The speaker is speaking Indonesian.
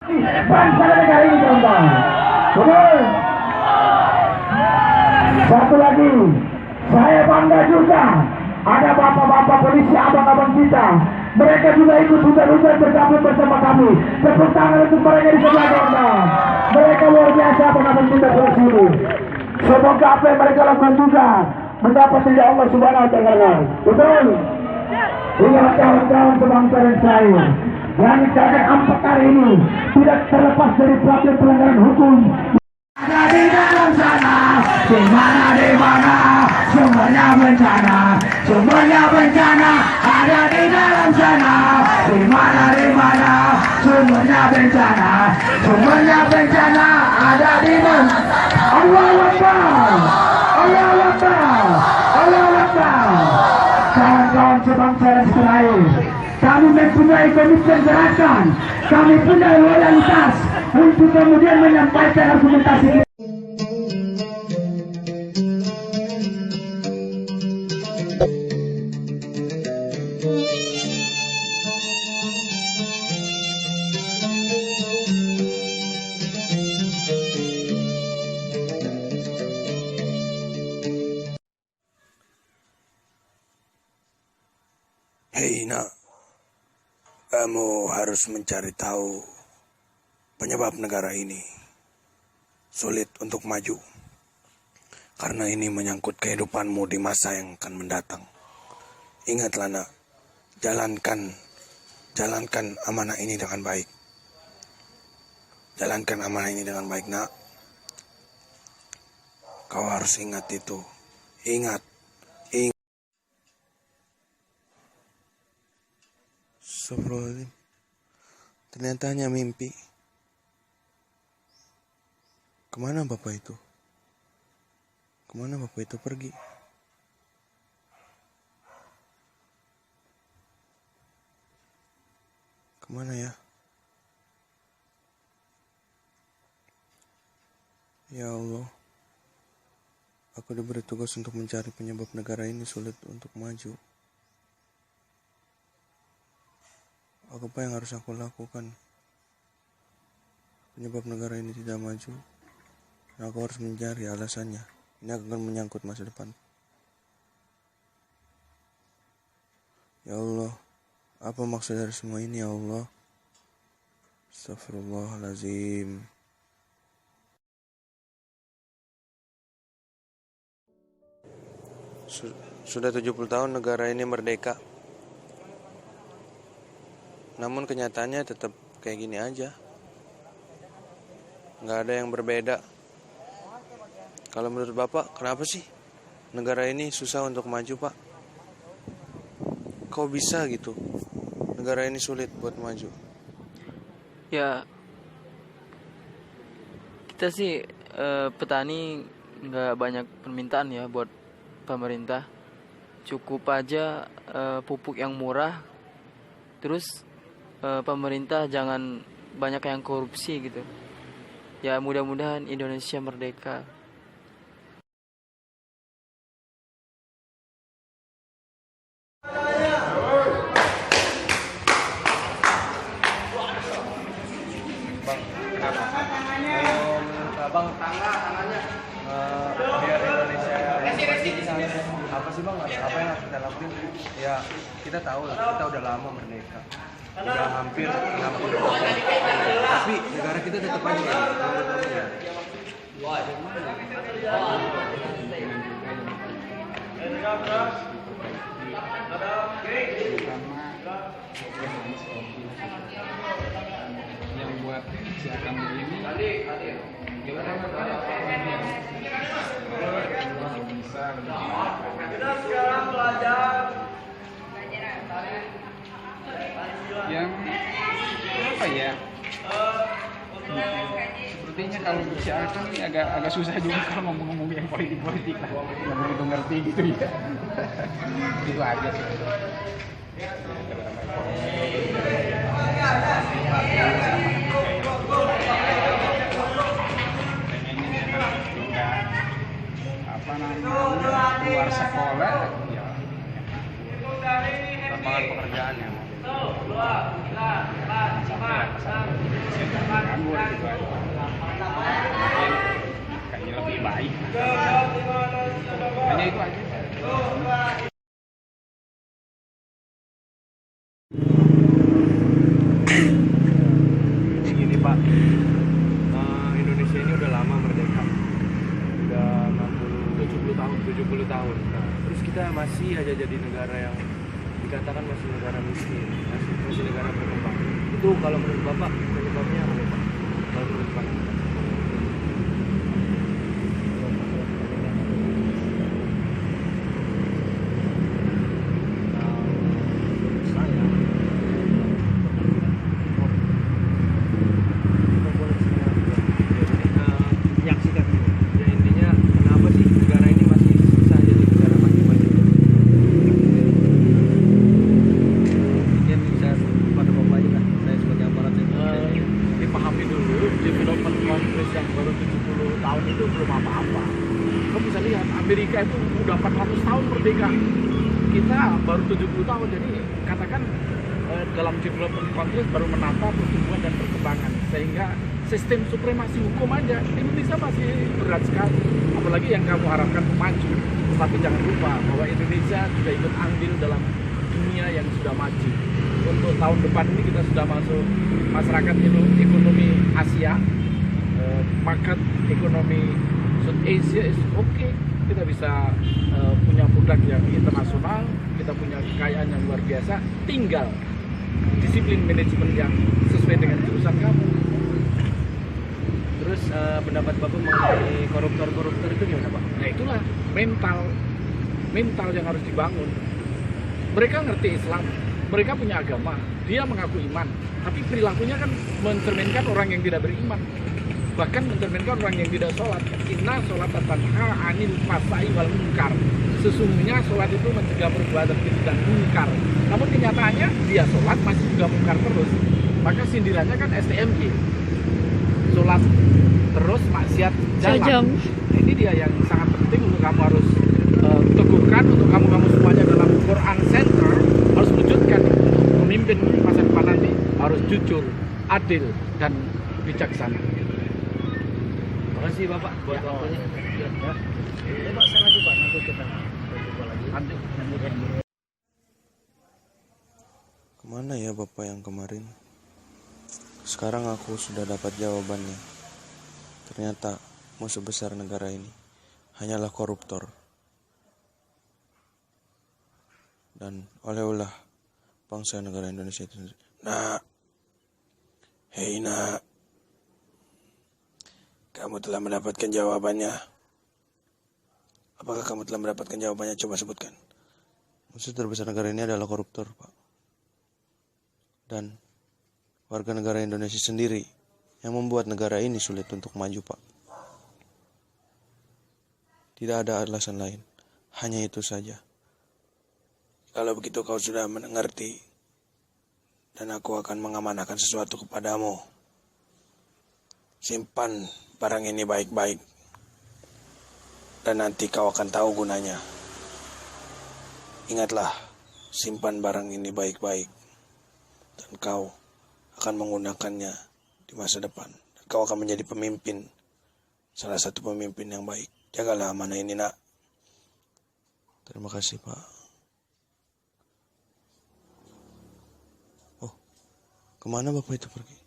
Bangsa dan negara ini kawan-kawan. Betul. Satu lagi, saya bangga juga ada bapak-bapak polisi, abang-abang kita. Mereka juga ikut hujan-hujan bergabung bersama kami. Tepuk tangan untuk mereka di sebelah kawan-kawan. Mereka luar biasa abang-abang kita polisi ini. Semoga apa yang mereka lakukan juga mendapat ridha Allah Subhanahu wa taala. Betul. Ingat kawan-kawan sebangsa dan saya, yang keadaan ampak hari ini tidak terlepas dari pelaku pelanggaran hukum. Ada di dalam sana, di mana sumbernya bencana, ada di dalam sana, di mana sumbernya bencana, ada di mana. Allahu Akbar, Allahu Akbar, Allahu Akbar. Kawan-kawan sebangsa dan setanah, kami mempunyai komitmen gerakan, kami punya loyalitas untuk kemudian menyampaikan argumentasi kita. Hei nak, kamu harus mencari tahu penyebab negara ini sulit untuk maju. Karena ini menyangkut kehidupanmu di masa yang akan mendatang. Ingatlah nak, jalankan amanah ini dengan baik. Jalankan amanah ini dengan baik nak. Kau harus ingat itu. Ingat. Astagfirullahaladzim. Ternyata hanya mimpi. Kemana bapak itu? Kemana bapak itu pergi? Kemana ya? Ya Allah, aku diberi tugas untuk mencari penyebab negara ini sulit untuk maju. Apa yang harus aku lakukan? Penyebab negara ini tidak maju. Dan aku harus mencari alasannya. Ini akan menyangkut masa depan. Ya Allah, apa maksud dari semua ini ya Allah? Astagfirullahaladzim. Sudah 70 tahun negara ini merdeka. Namun kenyataannya tetap kayak gini aja. Nggak ada yang berbeda. Kalau menurut Bapak, kenapa sih negara ini susah untuk maju, Pak? Kok bisa gitu? Negara ini sulit buat maju. Ya, kita sih petani nggak banyak permintaan ya buat pemerintah. Cukup aja pupuk yang murah. Terus pemerintah jangan banyak yang korupsi gitu. Ya mudah-mudahan Indonesia merdeka. Bang, kenapa? Abang tangannya biar Indonesia apa sih bang? Apa yang harus kita lakuin? Ya kita tahu kita udah lama merdeka, udah hampir 60 tahun, tapi negara kita tetap aja yang buat si Akang ini gimana bisa yang apa ya, sepertinya kalau si Akang ini agak susah juga kalau ngomong yang politik lah, nggak begitu ngerti gitu ya. Itu aja sih. Apa namanya, keluar sekolah ya, lapangan pekerjaan ya. Kayaknya lebih baik. Hanya itu aja. Gini Pak, Indonesia ini udah lama merdeka, udah 70 tahun. Nah, terus kita masih aja jadi negara yang dikatakan masih negara miskin, masih negara berkembang. Itu kalau menurut Bapak penyebabnya apa Pak? Kalau menurut Bapak? Menyaksikan ya intinya kenapa sih negara ini masih susah jadi negara maju-maju? Mungkin bisa pada Bapak aja lah, saya sebagai aparat Dipahami dulu, development countries yang baru 70 tahun itu belum apa-apa. Kamu bisa lihat Amerika itu udah 400 tahun merdeka, kita baru 70 tahun. Jadi katakan dalam development countries baru menata pertumbuhan dan perkembangan, sehingga sistem supremasi hukum aja Indonesia masih berat sekali. Apalagi yang kamu harapkan maju. Tapi jangan lupa bahwa Indonesia juga ikut andil dalam dunia yang sudah maju. Untuk tahun depan ini kita sudah masuk masyarakat ekonomi Asia, market ekonomi South Asia is okay. Kita bisa punya produk yang internasional, kita punya kekayaan yang luar biasa. Tinggal disiplin manajemen yang sesuai dengan jurusan kamu. Terus pendapat Bapak mengenai koruptor itu gimana Pak? Nah itulah mental yang harus dibangun. Mereka ngerti Islam, mereka punya agama, dia mengaku iman, tapi perilakunya kan mencerminkan orang yang tidak beriman, bahkan mencerminkan orang yang tidak sholat. Inna sholat tanha anil fasai wal munkar. Sesungguhnya sholat itu mencegah perbuatan keji dan munkar. Namun kenyataannya dia sholat masih juga munkar terus. Maka sindirannya kan STMJ. Sholat terus maksiat jalan. Nah, ini dia yang sangat penting untuk kamu harus teguhkan, untuk kamu semuanya dalam Quran Center harus wujudkan. Pemimpin masa depan nanti harus jujur, adil, dan bijaksana. Terima kasih Bapak buat waktunya. Ya Pak, saya maju Pak, nanti kita jumpa lagi. Kemana ya Bapak yang kemarin? Sekarang aku sudah dapat jawabannya. Ternyata musuh besar negara ini hanyalah koruptor. Dan oleh-olah bangsa negara Indonesia itu sendiri. Nak, hei nak, kamu telah mendapatkan jawabannya. Apakah kamu telah mendapatkan jawabannya? Coba sebutkan. Musuh terbesar negara ini adalah koruptor, Pak. Dan warga negara Indonesia sendiri yang membuat negara ini sulit untuk maju, Pak. Tidak ada alasan lain, hanya itu saja. Kalau begitu kau sudah mengerti, dan aku akan mengamanahkan sesuatu kepadamu. Simpan barang ini baik-baik, dan nanti kau akan tahu gunanya. Ingatlah, simpan barang ini baik-baik, dan kau akan menggunakannya di masa depan. Dan kau akan menjadi pemimpin, salah satu pemimpin yang baik. Jagalah amanah ini, nak. Terima kasih, Pak. Oh, kemana Bapak itu pergi?